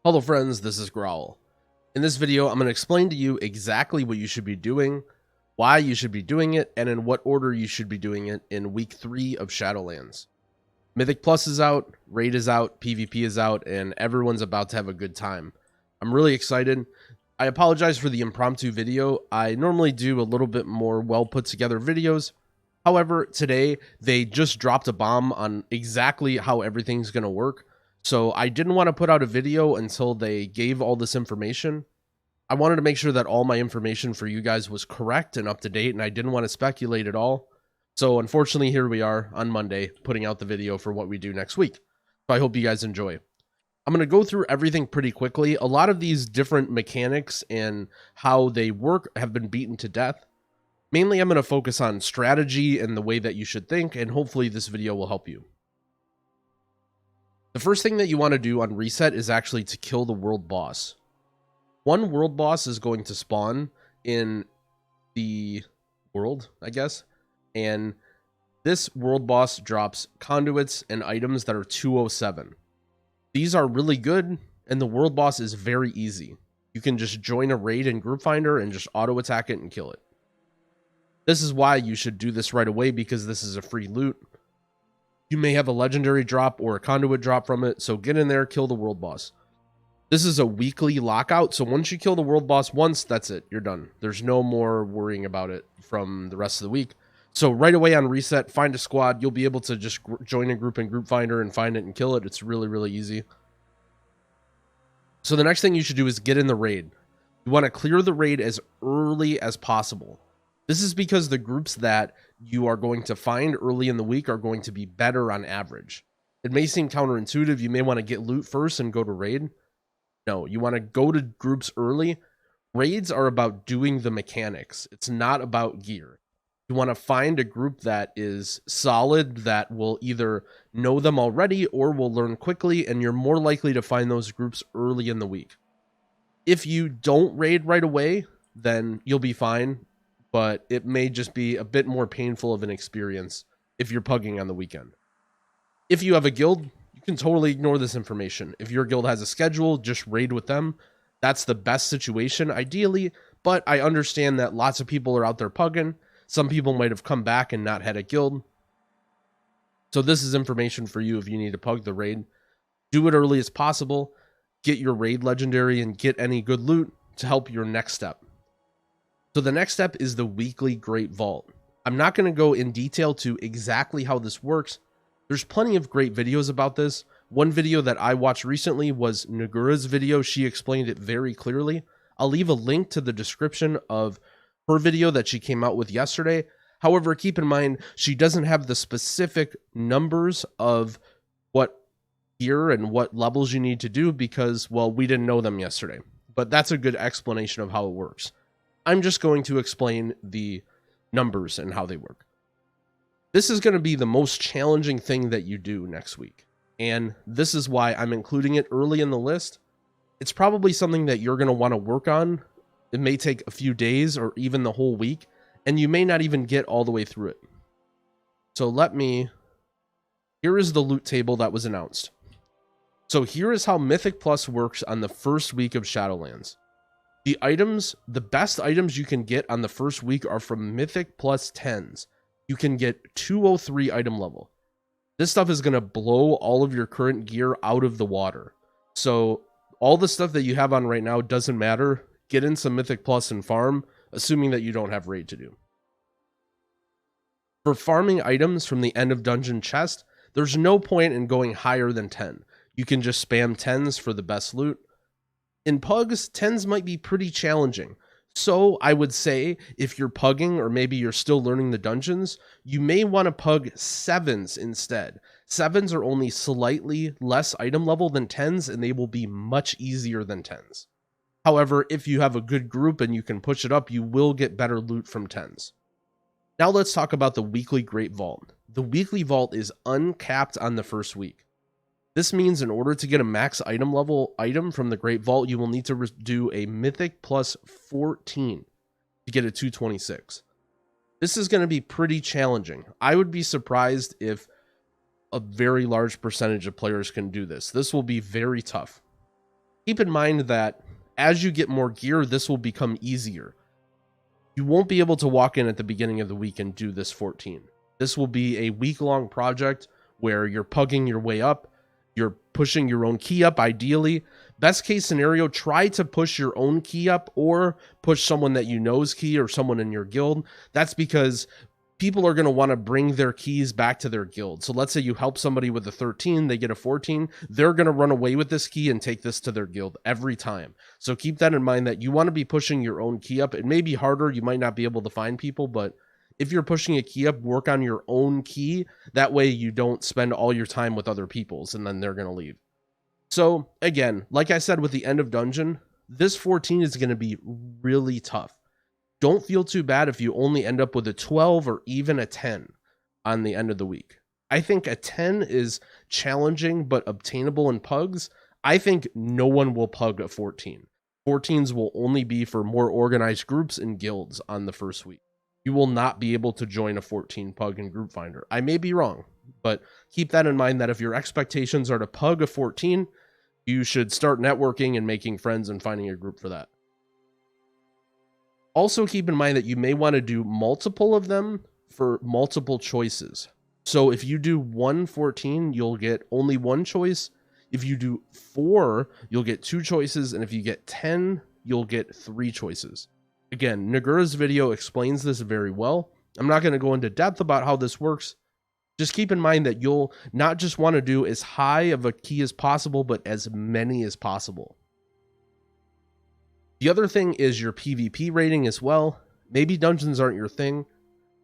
Hello friends, this is Growl. In this video, I'm going to explain to you exactly what you should be doing, why you should be doing it, and in what order you should be doing it in week 3 of Shadowlands. Mythic Plus is out, Raid is out, PvP is out, and everyone's about to have a good time. I'm really excited. I apologize for the impromptu video. I normally do a little bit more well put together videos. However, today they just dropped a bomb on exactly how everything's going to work. So I didn't want to put out a video until they gave all this information. I wanted to make sure that all my information for you guys was correct and up to date, and I didn't want to speculate at all. So unfortunately, here we are on Monday putting out the video for what we do next week. So I hope you guys enjoy. I'm going to go through everything pretty quickly. A lot of these different mechanics and how they work have been beaten to death. Mainly, I'm going to focus on strategy and the way that you should think, and hopefully this video will help you. The first thing that you want to do on reset is actually to kill the world boss. One world boss is going to spawn in the world, I guess, and this world boss drops conduits and items that are 207. These are really good, and the world boss is very easy. You can just join a raid in Group Finder and just auto attack it and kill it. This is why you should do this right away, because this is a free loot. You may have a legendary drop or a conduit drop from it, so get in there, kill the world boss. This is a weekly lockout, so once you kill the world boss once, that's it. You're done. There's no more worrying about it from the rest of the week. So right away on reset, find a squad. You'll be able to just join a group in Group Finder and find it and kill it. It's really, really easy. So the next thing you should do is get in the raid. You want to clear the raid as early as possible. This is because the groups that you are going to find early in the week are going to be better on average. It may seem counterintuitive. You may want to get loot first and go to raid. No, you want to go to groups early. Raids are about doing the mechanics. It's not about gear. You want to find a group that is solid, that will either know them already or will learn quickly, and you're more likely to find those groups early in the week. If you don't raid right away, then you'll be fine, but it may just be a bit more painful of an experience if you're pugging on the weekend. If you have a guild, you can totally ignore this information. If your guild has a schedule, just raid with them. That's the best situation, ideally, but I understand that lots of people are out there pugging. Some people might have come back and not had a guild. So this is information for you if you need to pug the raid. Do it early as possible. Get your raid legendary and get any good loot to help your next step. So the next step is the weekly Great Vault. I'm not going to go in detail to exactly how this works. There's plenty of great videos about this. One video that I watched recently was Nagura's video. She explained it very clearly. I'll leave a link to the description of her video that she came out with yesterday. However, keep in mind, she doesn't have the specific numbers of what gear and what levels you need to do because, well, we didn't know them yesterday. But that's a good explanation of how it works. I'm just going to explain the numbers and how they work. This is going to be the most challenging thing that you do next week. And this is why I'm including it early in the list. It's probably something that you're going to want to work on. It may take a few days or even the whole week, and you may not even get all the way through it. So here is the loot table that was announced. So here is how Mythic Plus works on the first week of Shadowlands. The best items you can get on the first week are from Mythic Plus 10s. You can get 203 item level. This stuff is going to blow all of your current gear out of the water. So all the stuff that you have on right now doesn't matter. Get in some Mythic Plus and farm, assuming that you don't have raid to do. For farming items from the end of dungeon chest, there's no point in going higher than 10. You can just spam 10s for the best loot. In pugs, 10s might be pretty challenging. So I would say if you're pugging or maybe you're still learning the dungeons, you may want to pug 7s instead. 7s are only slightly less item level than 10s, and they will be much easier than 10s. However, if you have a good group and you can push it up, you will get better loot from 10s. Now let's talk about the weekly Great Vault. The weekly vault is uncapped on the first week. This means in order to get a max item level item from the Great Vault, you will need to do a Mythic Plus 14 to get a 226. This is going to be pretty challenging. I would be surprised if a very large percentage of players can do this. This will be very tough. Keep in mind that as you get more gear, this will become easier. You won't be able to walk in at the beginning of the week and do this 14. This will be a week-long project where you're pugging your way up. You're pushing your own key up, ideally. Best case scenario, try to push your own key up or push someone that you know's key or someone in your guild. That's because people are going to want to bring their keys back to their guild. So let's say you help somebody with a 13, they get a 14. They're going to run away with this key and take this to their guild every time. So keep that in mind, that you want to be pushing your own key up. It may be harder. You might not be able to find people, but if you're pushing a key up, work on your own key. That way you don't spend all your time with other people's and then they're going to leave. So again, like I said, with the end of dungeon, this 14 is going to be really tough. Don't feel too bad if you only end up with a 12 or even a 10 on the end of the week. I think a 10 is challenging but obtainable in pugs. I think no one will pug a 14. 14s will only be for more organized groups and guilds on the first week. You will not be able to join a 14 pug in Group Finder. I may be wrong, but keep that in mind, that if your expectations are to pug a 14, you should start networking and making friends and finding a group for that. Also keep in mind that you may want to do multiple of them for multiple choices. So if you do 114, you'll get only one choice. If you do 4, you'll get 2 choices. And if you get 10, you'll get 3 choices. Again, Nagura's video explains this very well. I'm not going to go into depth about how this works. Just keep in mind that you'll not just want to do as high of a key as possible, but as many as possible. The other thing is your PvP rating as well. Maybe dungeons aren't your thing.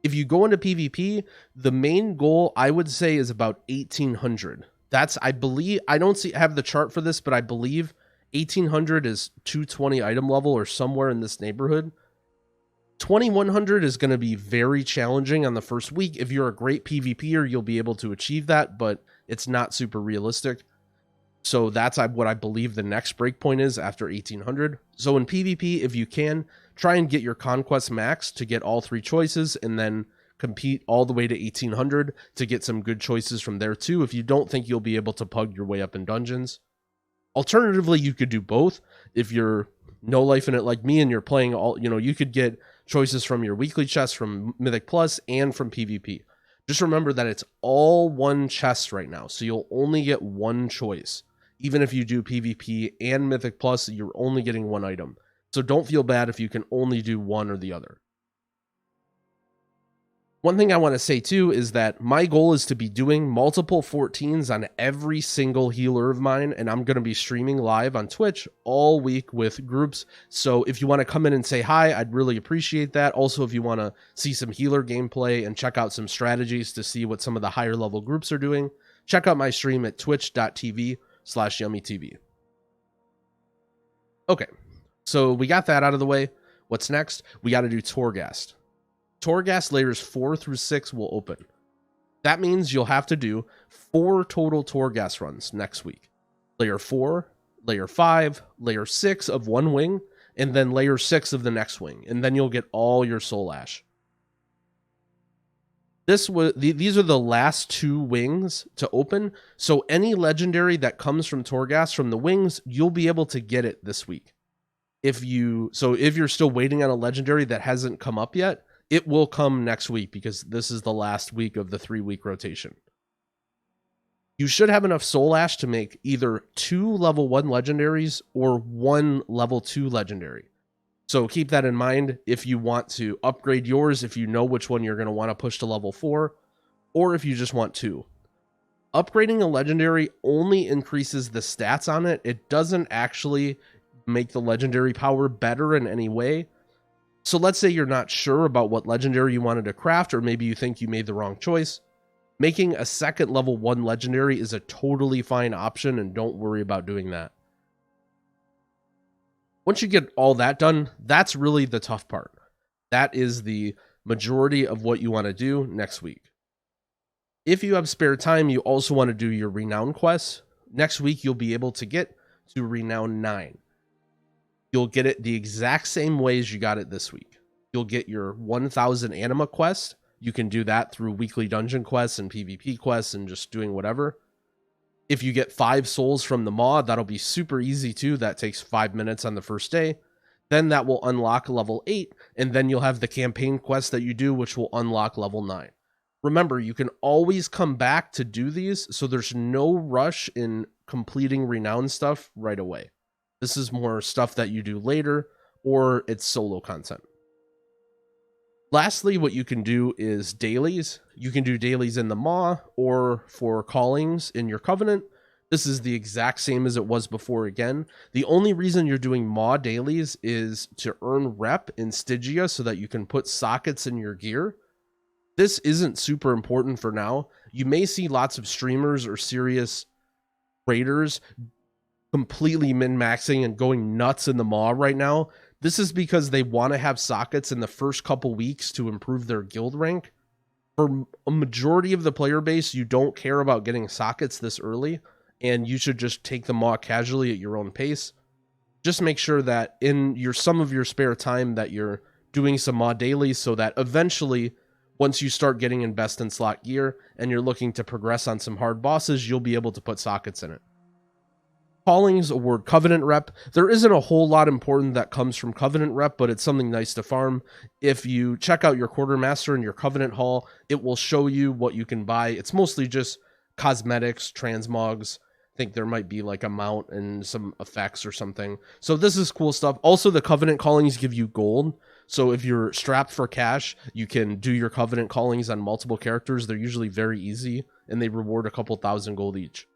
If you go into PvP, the main goal I would say is about 1800. That's, I believe, I don't have the chart for this, but I believe 1800 is 220 item level or somewhere in this neighborhood. 2100 is going to be very challenging on the first week. If you're a great PvPer, you'll be able to achieve that, but it's not super realistic. So that's what I believe the next breakpoint is after 1800. So in PvP, if you can, try and get your Conquest max to get all 3 choices and then compete all the way to 1800 to get some good choices from there too, if you don't think you'll be able to pug your way up in dungeons. Alternatively, you could do both. If you're no life in it like me and you're playing all, you could get choices from your weekly chest, from Mythic Plus, and from PvP. Just remember that it's all one chest right now, so you'll only get one choice. Even if you do PvP and Mythic Plus, you're only getting one item. So don't feel bad if you can only do one or the other. One thing I want to say too is that my goal is to be doing multiple 14s on every single healer of mine, and I'm going to be streaming live on Twitch all week with groups. So if you want to come in and say hi, I'd really appreciate that. Also, if you want to see some healer gameplay and check out some strategies to see what some of the higher level groups are doing, check out my stream at twitch.tv/yumytv. Okay, so we got that out of the way. What's next? We got to do Torghast. Torghast layers 4 through 6 will open. That means you'll have to do 4 total Torghast runs next week. Layer 4, layer 5, layer 6 of one wing, and then layer 6 of the next wing. And then you'll get all your Soul Ash. These are the last 2 wings to open. So any legendary that comes from Torghast from the wings, you'll be able to get it this week. If you're still waiting on a legendary that hasn't come up yet, it will come next week because this is the last week of the 3-week rotation. You should have enough Soul Ash to make either 2 level 1 legendaries or 1 level 2 legendary. So keep that in mind if you want to upgrade yours, if you know which one you're going to want to push to level 4, or if you just want 2. Upgrading a legendary only increases the stats on it. It doesn't actually make the legendary power better in any way. So let's say you're not sure about what legendary you wanted to craft, or maybe you think you made the wrong choice. Making a second level 1 legendary is a totally fine option, and don't worry about doing that. Once you get all that done, that's really the tough part. That is the majority of what you want to do next week. If you have spare time, you also want to do your Renown quests. Next week, you'll be able to get to Renown 9. You'll get it the exact same way as you got it this week. You'll get your 1000 Anima quest. You can do that through weekly dungeon quests and PvP quests and just doing whatever. If you get 5 souls from the Maw, that'll be super easy too. That takes 5 minutes on the first day. Then that will unlock level 8, and then you'll have the campaign quest that you do, which will unlock level 9. Remember, you can always come back to do these, so there's no rush in completing renown stuff right away. This is more stuff that you do later, or it's solo content. Lastly, what you can do is dailies. You can do dailies in the Maw or for callings in your Covenant. This is the exact same as it was before again. The only reason you're doing Maw dailies is to earn rep in Stygia so that you can put sockets in your gear. This isn't super important for now. You may see lots of streamers or serious raiders completely min-maxing and going nuts in the Maw right now. This is because they want to have sockets in the first couple weeks to improve their guild rank. For a majority of the player base, you don't care about getting sockets this early, and you should just take the Maw casually at your own pace. Just make sure that in some of your spare time that you're doing some Maw dailies, so that eventually, once you start getting in best in slot gear and you're looking to progress on some hard bosses, you'll be able to put sockets in it. Callings award Covenant rep. There isn't a whole lot important that comes from Covenant rep, but it's something nice to farm. If you check out your Quartermaster and your Covenant Hall, it will show you what you can buy. It's mostly just cosmetics, transmogs. I think there might be like a mount and some effects or something. So this is cool stuff. Also, the Covenant callings give you gold. So if you're strapped for cash, you can do your Covenant callings on multiple characters. They're usually very easy, and they reward a couple thousand gold each.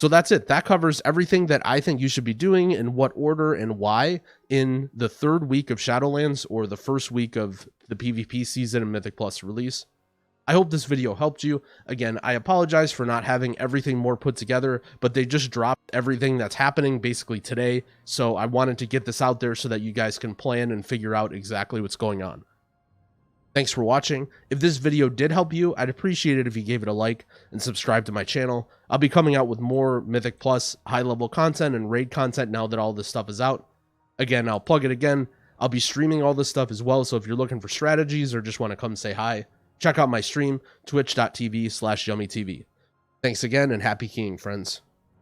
So that's it. That covers everything that I think you should be doing, in what order and why, in the 3rd week of Shadowlands or the 1st week of the PvP season and Mythic Plus release. I hope this video helped you. Again, I apologize for not having everything more put together, but they just dropped everything that's happening basically today. So I wanted to get this out there so that you guys can plan and figure out exactly what's going on. Thanks for watching. If this video did help you, I'd appreciate it if you gave it a like and subscribe to my channel. I'll be coming out with more Mythic Plus high-level content and raid content now that all this stuff is out. Again, I'll plug it again. I'll be streaming all this stuff as well, so if you're looking for strategies or just want to come say hi, check out my stream, twitch.tv/yumytv. Thanks again, and happy keying, friends.